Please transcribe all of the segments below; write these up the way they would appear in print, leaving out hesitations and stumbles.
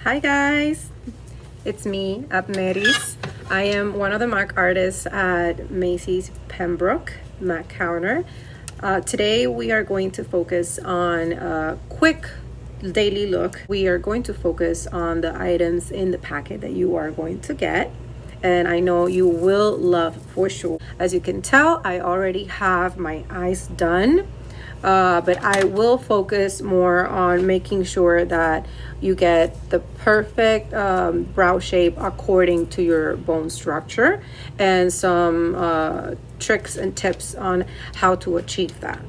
Hi guys, it's me at MACY. I am one of the MAC artists at Macy's Pembroke MAC counter. Today we are going to focus on a quick daily look. We are going to focus on the items in the packet that you are going to get, and I know you will love for sure. As you can tell, I already have my eyes done. But I will focus more on making sure that you get the perfect brow shape according to your bone structure, and some tricks and tips on how to achieve that.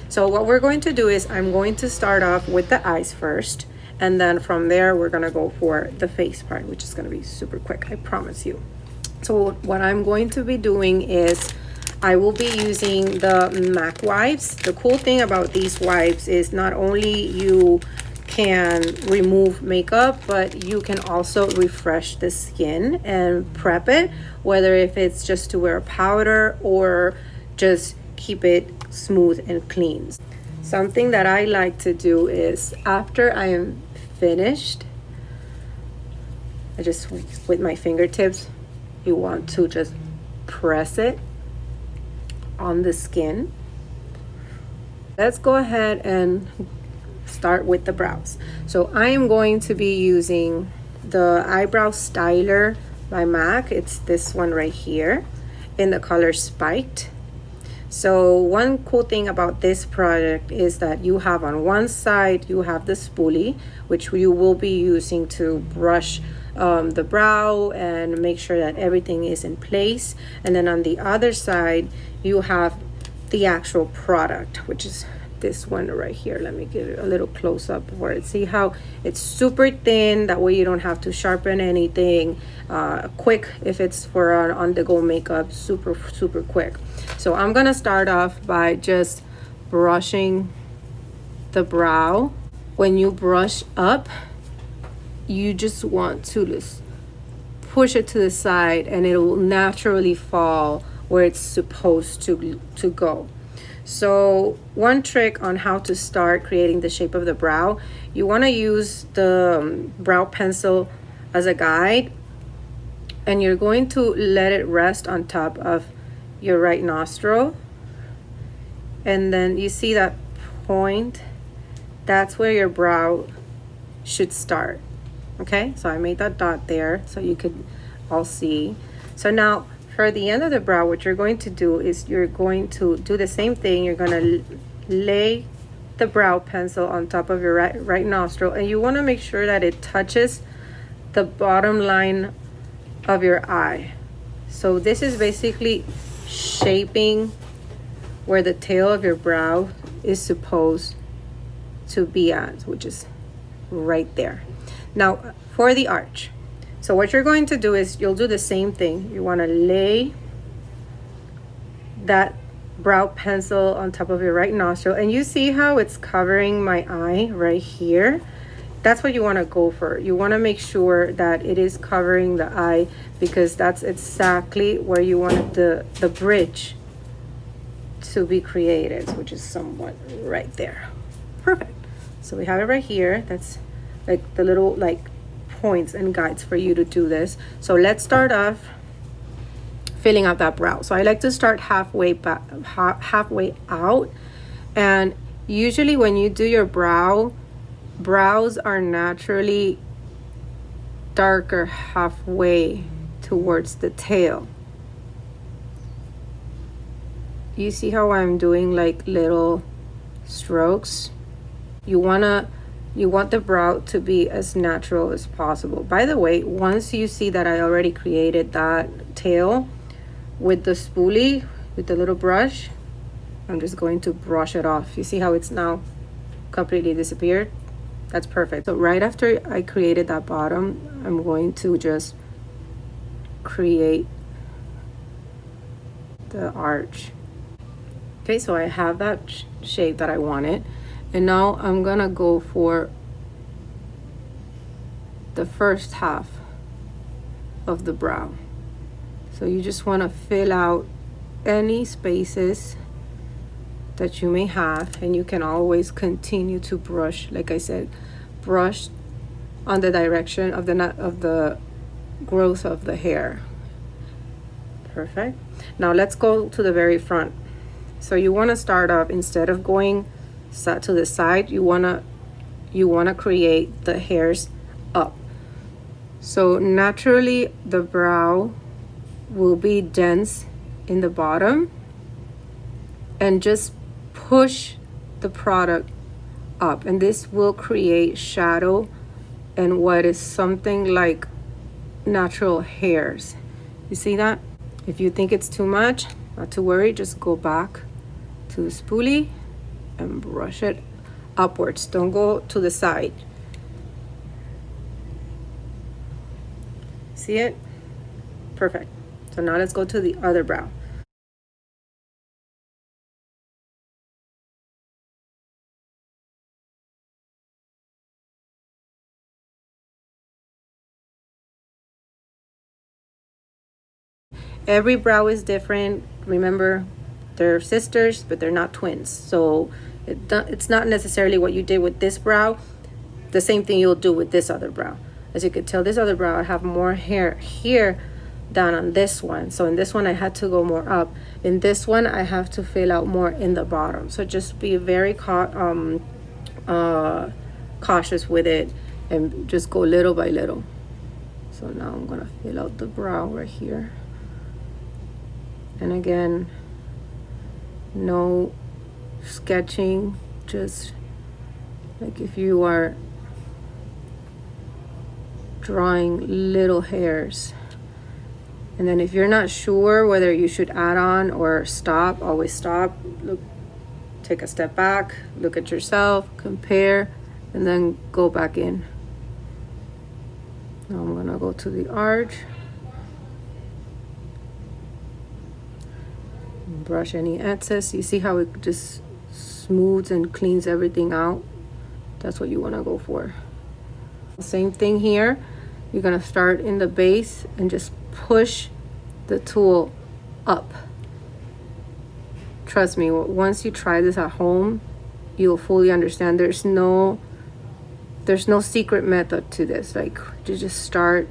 So what we're going to do is I'm going to start off with the eyes first, and then from there we're going to go for the face part, which is going to be super quick, I promise you. So what I'm going to be doing is I will be using the MAC wipes. The cool thing about these wipes is not only you can remove makeup, but you can also refresh the skin and prep it, whether if it's just to wear a powder or just keep it smooth and clean. Something that I like to do is after I am finished, I just, with my fingertips, you want to just press it on the skin. Let's go ahead and start with the brows. So I am going to be using the eyebrow styler by MAC. It's this one right here in the color Spiked. So one cool thing about this product is that you have on one side you have the spoolie, which you will be using to brush the brow and make sure that everything is in place, and then on the other side you have the actual product, which is this one right here. Let me give it a little close up for it. See how it's super thin, that way you don't have to sharpen anything. Quick if it's for on the go makeup, super quick. So I'm gonna start off by just brushing the brow. When you brush up, you just want to just push it to the side and it will naturally fall where it's supposed to go. So one trick on how to start creating the shape of the brow, you want to use the brow pencil as a guide, and you're going to let it rest on top of your right nostril, and then you see that point, that's where your brow should start. Okay, so I made that dot there so you could all see. So now for the end of the brow, what you're going to do is you're going to do the same thing. You're going to lay the brow pencil on top of your right nostril, and you want to make sure that it touches the bottom line of your eye. So this is basically shaping where the tail of your brow is supposed to be at, which is right there. Now for the arch, so what you're going to do is you'll do the same thing. You want to lay that brow pencil on top of your right nostril, and you see how it's covering my eye right here. That's what you want to go for. You want to make sure that it is covering the eye, because that's exactly where you want the bridge to be created, which is somewhat right there. Perfect. So we have it right here. That's like the little points and guides for you to do this. So let's start off filling out that brow. So I like to start halfway out, and usually when you do your brows are naturally darker halfway towards the tail. You see how I'm doing like little strokes? You want the brow to be as natural as possible. By the way, once you see that I already created that tail with the spoolie, with the little brush, I'm just going to brush it off. You see how it's now completely disappeared? That's perfect. So right after I created that bottom, I'm going to just create the arch. Okay, so I have that shape that I wanted. And now I'm gonna go for the first half of the brow. So you just want to fill out any spaces that you may have, and you can always continue to brush. Like I said, brush on the direction of the growth of the hair. Perfect. Now let's go to the very front. So you want to start up, instead of going to the side, you want to create the hairs up. So naturally the brow will be dense in the bottom, and just push the product up, and this will create shadow and what is something like natural hairs. You see that? If you think it's too much, not to worry, just go back to the spoolie and brush it upwards. Don't go to the side. See it? Perfect. So now let's go to the other brow. Every brow is different. Remember, they're sisters, but they're not twins. So it's not necessarily what you did with this brow, the same thing you'll do with this other brow. As you can tell, this other brow, I have more hair here than on this one. So in this one, I had to go more up. In this one, I have to fill out more in the bottom. So just be very cautious with it, and just go little by little. So now I'm gonna fill out the brow right here. And again, no sketching, just like if you are drawing little hairs. And then if you're not sure whether you should add on or stop, always stop. Look, take a step back, look at yourself, compare, and then go back in. Now I'm gonna go to the arch. Brush any excess. You see how it just smooths and cleans everything out? That's what you want to go for. Same thing here. You're going to start in the base and just push the tool up. Trust me, once you try this at home, you'll fully understand. There's no secret method to this. Like, you just start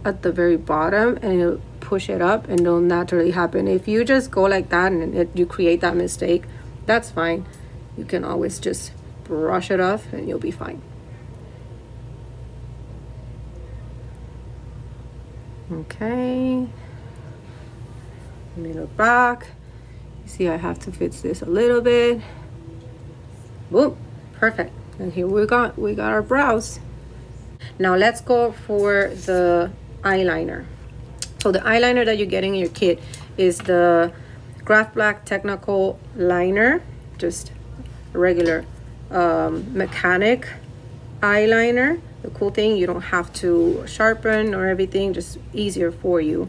at the very bottom and it'll push it up, and it'll naturally happen. If you just go like that and you create that mistake, that's fine. You can always just brush it off and you'll be fine. Okay, let me look back. You see I have to fix this a little bit. Boom, perfect. And here we got our brows. Now let's go for the eyeliner. So the eyeliner that you get in your kit is the Graph Black Technical Liner, just a regular mechanic eyeliner. The cool thing, you don't have to sharpen or everything, just easier for you.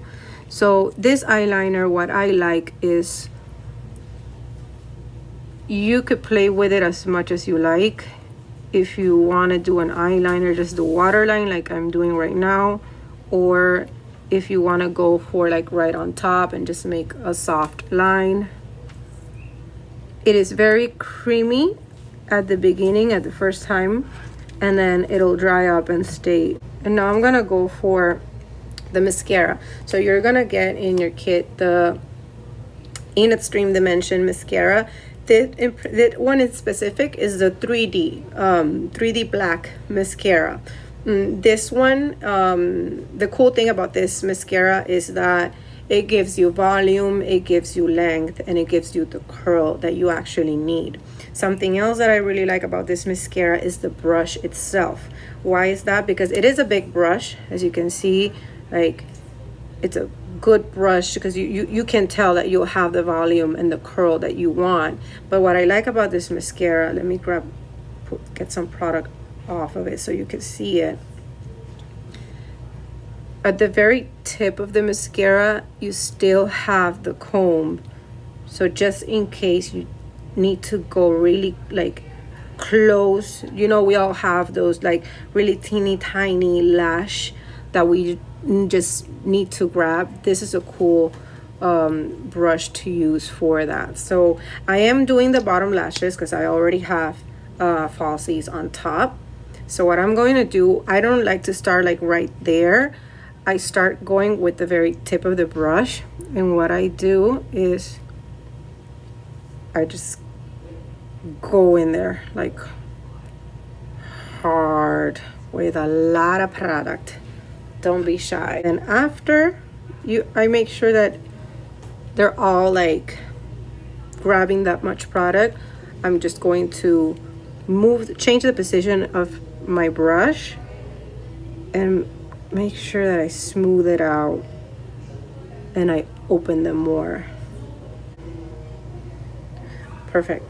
So this eyeliner, what I like is you could play with it as much as you like. If you want to do an eyeliner, just the waterline like I'm doing right now, or if you want to go for like right on top and just make a soft line. It is very creamy at the beginning, at the first time, and then it'll dry up and stay. And now I'm gonna go for the mascara. So you're gonna get in your kit the In Extreme Dimension mascara. That one in specific is the 3D black mascara. This one, the cool thing about this mascara is that it gives you volume, it gives you length, and it gives you the curl that you actually need. Something else that I really like about this mascara is the brush itself. Why is that? Because it is a big brush, as you can see. Like, it's a good brush because you can tell that you'll have the volume and the curl that you want. But what I like about this mascara, let me get some product off of it so you can see it. At the very tip of the mascara, you still have the comb. So just in case you need to go really like close, you know, we all have those like really teeny tiny lash that we just need to grab. This is a cool brush to use for that. So I am doing the bottom lashes because I already have falsies on top. So what I'm going to do, I don't like to start like right there. I start going with the very tip of the brush, and what I do is I just go in there like hard with a lot of product. Don't be shy. And after I make sure that they're all like grabbing that much product. I'm just going to change the position of my brush and make sure that I smooth it out and I open them more. Perfect.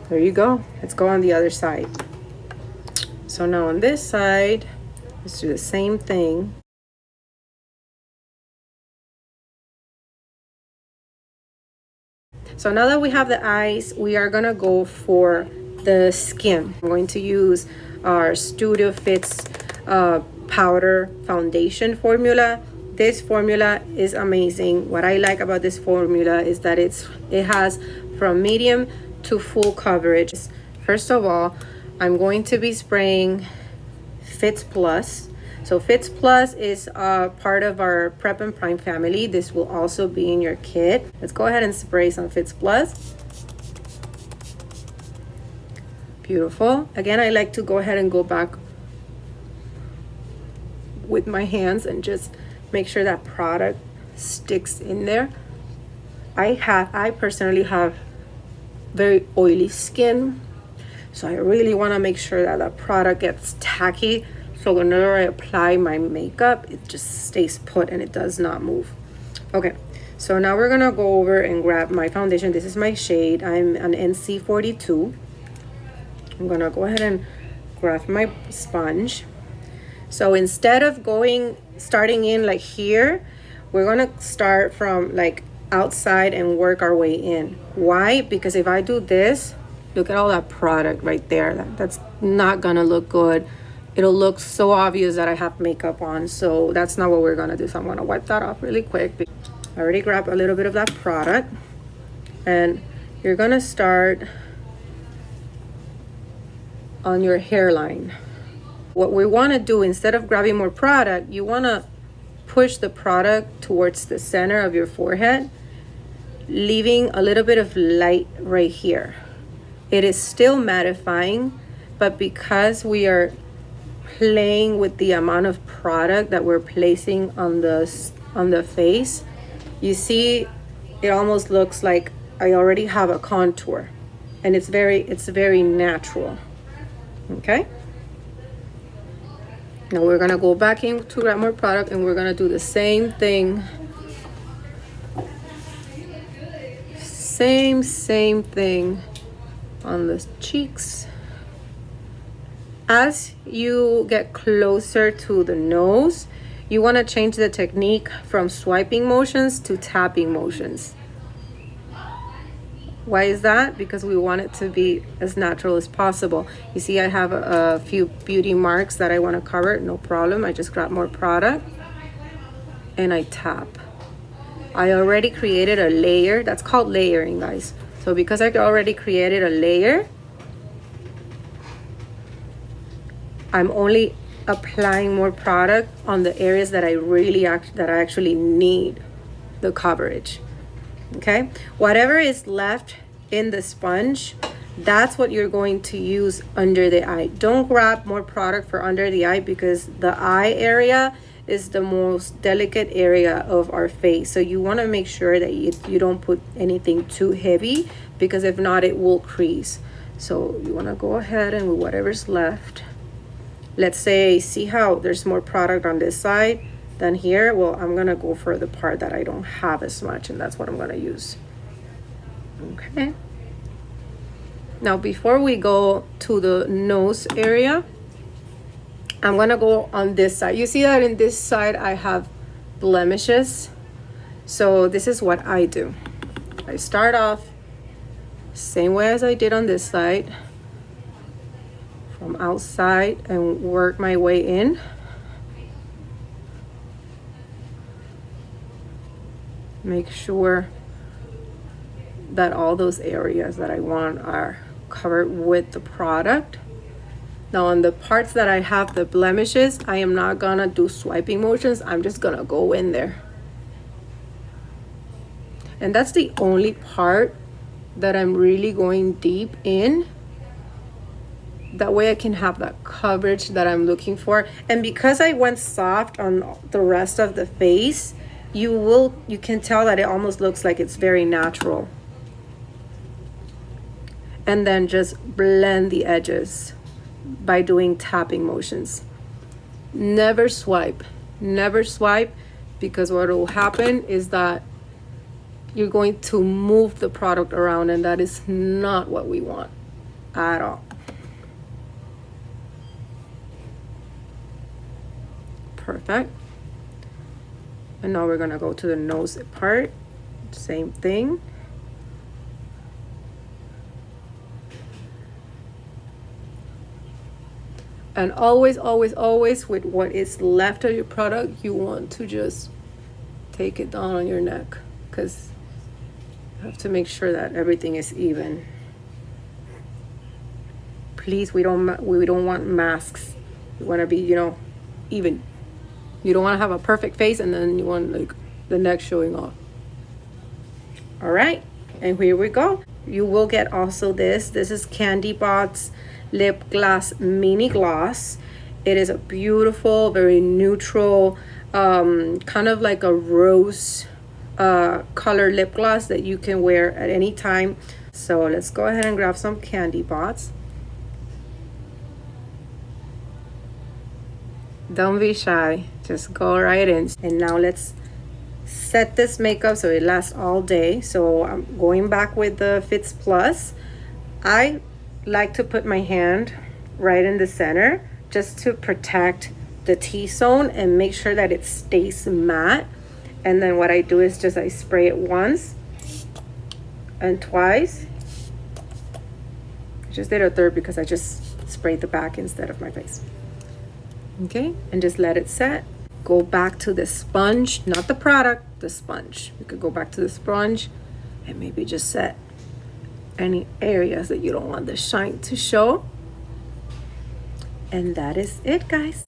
There you go. Let's go on the other side. So now on this side, let's do the same thing. So now that we have the eyes, we are gonna go for the skin. I'm going to use our Studio Fits powder foundation formula. This formula is amazing. What I like about this formula is that it has from medium to full coverage. First of all, I'm going to be spraying Fits Plus. So Fits Plus is part of our Prep and Prime family. This will also be in your kit. Let's go ahead and spray some Fits Plus. Beautiful. Again, I like to go ahead and go back with my hands and just make sure that product sticks in there. I personally have very oily skin, so I really want to make sure that the product gets tacky. So whenever I apply my makeup, it just stays put and it does not move. Okay, so now we're gonna go over and grab my foundation. This is my shade. I'm an NC 42. I'm gonna go ahead and grab my sponge. So instead of starting in like here, we're gonna start from like outside and work our way in. Why? Because if I do this, look at all that product right there. That's not gonna look good. It'll look so obvious that I have makeup on. So that's not what we're gonna do. So I'm gonna wipe that off really quick. I already grabbed a little bit of that product. And you're gonna start on your hairline. What we wanna do, instead of grabbing more product, you wanna push the product towards the center of your forehead, leaving a little bit of light right here. It is still mattifying, but because we are playing with the amount of product that we're placing on the face, you see it almost looks like I already have a contour, and it's very natural. Okay, now we're gonna go back in to grab more product and we're gonna do the same thing, same thing on the cheeks. As you get closer to the nose, you want to change the technique from swiping motions to tapping motions. Why is that? Because we want it to be as natural as possible. You see, I have a few beauty marks that I want to cover. No problem. I just grab more product and I tap. I already created a layer. That's called layering, guys. So because I already created a layer, I'm only applying more product on the areas that I actually need the coverage. Okay, whatever is left in the sponge, that's what you're going to use under the eye. Don't grab more product for under the eye, because the eye area is the most delicate area of our face. So you want to make sure that you don't put anything too heavy, because if not, it will crease. So you want to go ahead and with whatever's left, let's say, see how there's more product on this side than here. Well, I'm gonna go for the part that I don't have as much, and that's what I'm gonna use. Okay, now before we go to the nose area, I'm gonna go on this side. You see that in this side I have blemishes. So this is what I do. I start off same way as I did on this side, from outside, and work my way in. Make sure that all those areas that I want are covered with the product. Now on the parts that I have the blemishes, I am not gonna do swiping motions. I'm just gonna go in there. And that's the only part that I'm really going deep in. That way I can have that coverage that I'm looking for. And because I went soft on the rest of the face, you can tell that it almost looks like it's very natural. And then just blend the edges by doing tapping motions. Never swipe, because what will happen is that you're going to move the product around, and that is not what we want at all. Perfect. And now we're gonna go to the nose part. Same thing. And always, always, always with what is left of your product, you want to just take it down on your neck, because you have to make sure that everything is even. Please, we don't want masks. We want to be, even. You don't want to have a perfect face and then you want like the neck showing off. All right, and here we go. You will get also this. This is Candy Bot's Lip Gloss Mini Gloss. It is a beautiful, very neutral, kind of like a rose color lip gloss that you can wear at any time. So let's go ahead and grab some Candy Bots. Don't be shy, just go right in. And now let's set this makeup so it lasts all day. So I'm going back with the Fits Plus. I like to put my hand right in the center just to protect the T-zone and make sure that it stays matte. And then what I do is just I spray it once and twice. I just did a third because I just sprayed the back instead of my face. Okay, and just let it set. Go back to the sponge, not the product, the sponge. You could go back to the sponge and maybe just set any areas that you don't want the shine to show. And that is it, guys.